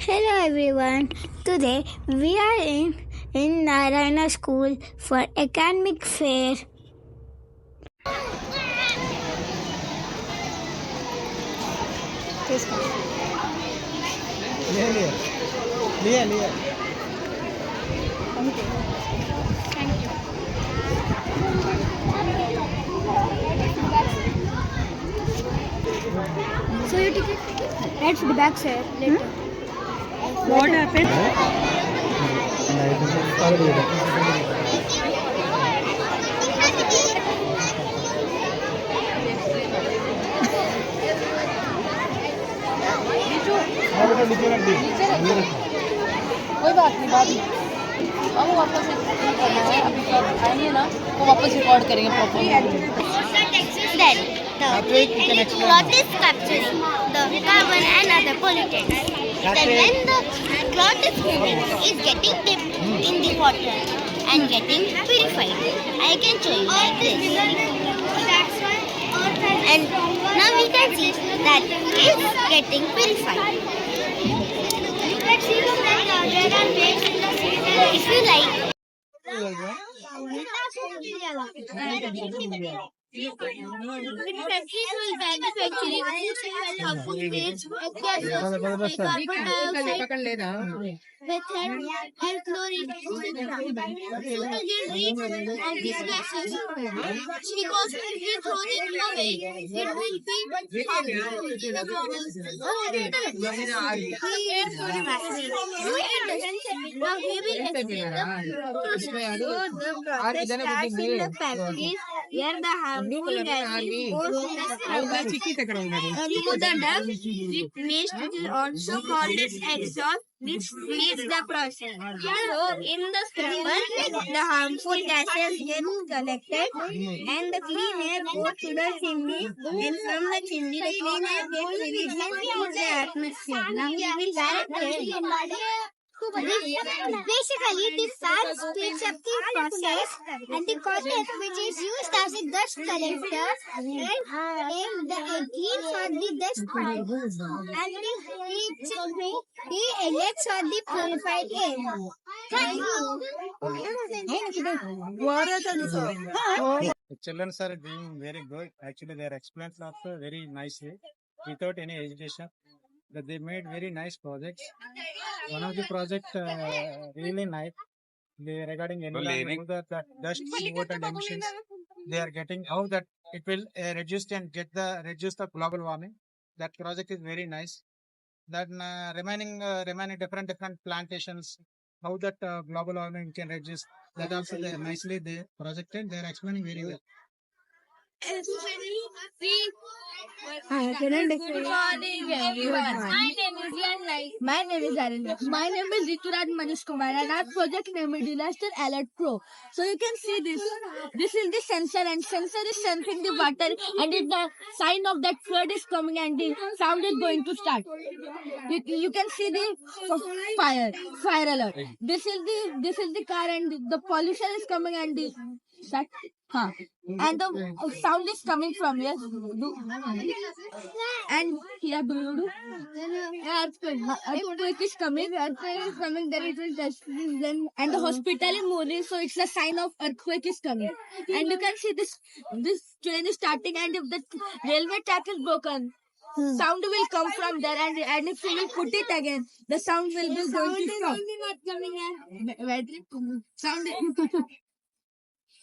Hello everyone. Today we are in Narayana School for academic fair. लिया So your ticket? That's the back sir. Later. What happened? कोई बात नहीं बाद में हम वापस करना है अभी कब आएंगे ना तो वापस रिकॉर्ड करेंगे proper Then the cloth is captures the carbon and other pollutants. Then when the cloth is getting dipped in the water and getting purified. I can show you like this. And now we can see that it's getting purified. You can see that there are waves in the sea. If you like. पकड़ लेना Methane and chlorine of these gases because if we throw them away, it will be harmful to the global Now we will explain the process. So the process starts in the factories where the harmful gases goes to the scrubbers. So the dust waste is also called as exhaust, which leads the process. So in the scrubber, the harmful gases get collected and the clean air goes to the chimney, and from the chimney the clean air gets released into the atmosphere. Now we will Basically, the fan speeds up the process, and the cotton, which is used as a dust collector, and the clean for the dust particles, and the elects for the purified air. Thank you. The children are doing very good. Actually, their explains also very nicely, without any hesitation. That they made very nice projects. One of the project really nice. They regarding environment, that dust, water, and emissions. They are getting how that it will reduce and reduce the global warming. That project is very nice. That remaining different plantations. How that global warming can reduce. That also they nicely they projected. They are explaining very well. Good morning, everyone. My name is Arindra. My name is Rituraj Manish Kumar, and our project name is Disaster Alert Pro. So you can see this. This is the sensor, and sensor is sensing the water, and it's the sign of that flood is coming, and the sound is going to start. You can see the fire alert. This is the car, and the pollution is coming, and the start. And the sound is coming from here. And here earthquake is coming. Then it will touch then, and the hospital is moving, so it's a sign of earthquake is coming. And you can see this train is starting, and if the railway track is broken, sound will come from there, and if you will put it again, the sound will be going to stop. Sound.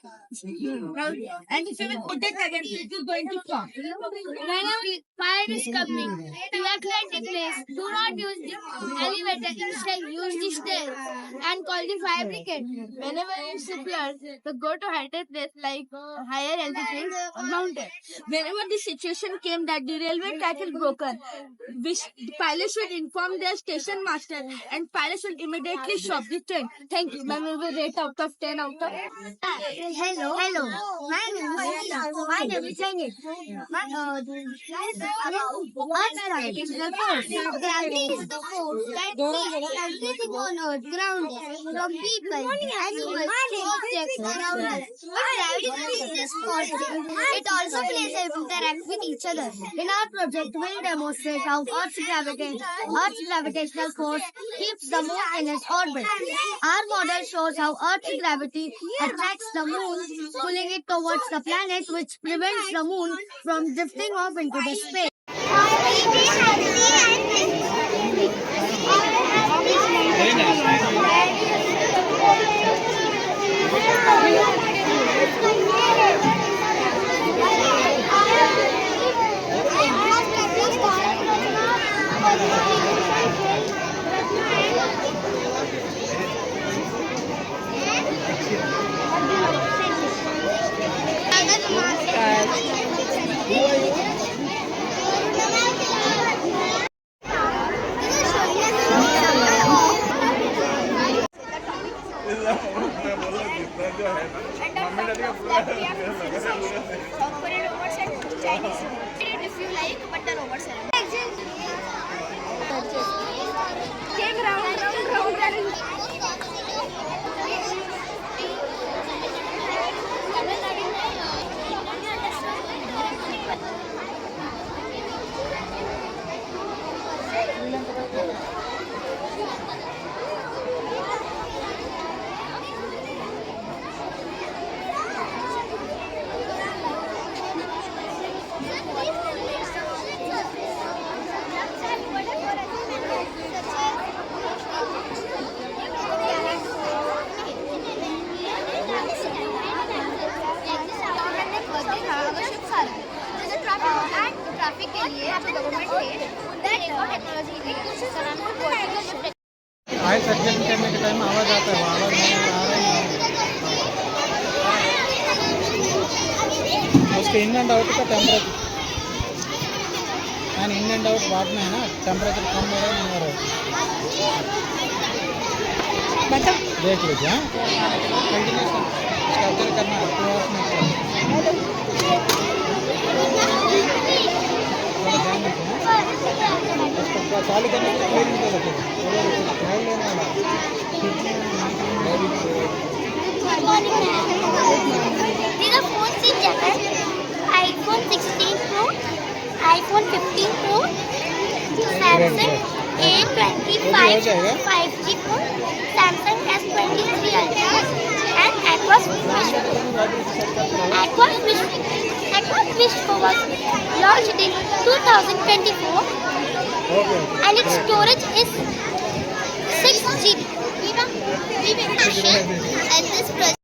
And if you will put it again, it is going to stop. Whenever fire is coming, evacuate the place. Do not use the elevator. Instead, use the stairs and call the fire brigade. Whenever you see floods, so go to higher place like higher altitude or mountain. Whenever the situation came that the railway track is broken, the pilots should inform their station master, and pilots should immediately stop the train. Thank you. Ma'am, we will rate out of 10 out of Hello. My name is Janet. Earth is the force. Gravity is the force that keeps everything on Earth grounded. From people, animals, objects around us. But gravity is this force. It also plays a interact with each other. In our project, we'll demonstrate how Earth's gravitational force keeps the moon in its orbit. Our model shows how Earth's gravity attracts the moon, pulling it towards the planet, which prevents the moon from drifting off into the space. Very nice. If you like, but the robots are. Came traffic के लिए government ने technology आइल्स adjust करने के time आवाज आता है, वो आवाज नहीं आ रही है। उसके इन एंड आउट का temperature and in and out बाद में है ना, टेम्परेचर कम हो रहा है नहीं हो रहा है, देख लीजिए। हाँ कंटिन्यूस स्ट्रक्चर करना है 2 आवर्स में। उसको चालू करने के लिए क्लियरिंग कर लेते हैं, लेने वाला These are phones in Japan. iPhone 16 Pro, iPhone 15 Pro, Samsung A25 5G phone, Samsung S23 Ultra, and Aquos Whisper was launched in 2024, and its storage is 6 GB. And this project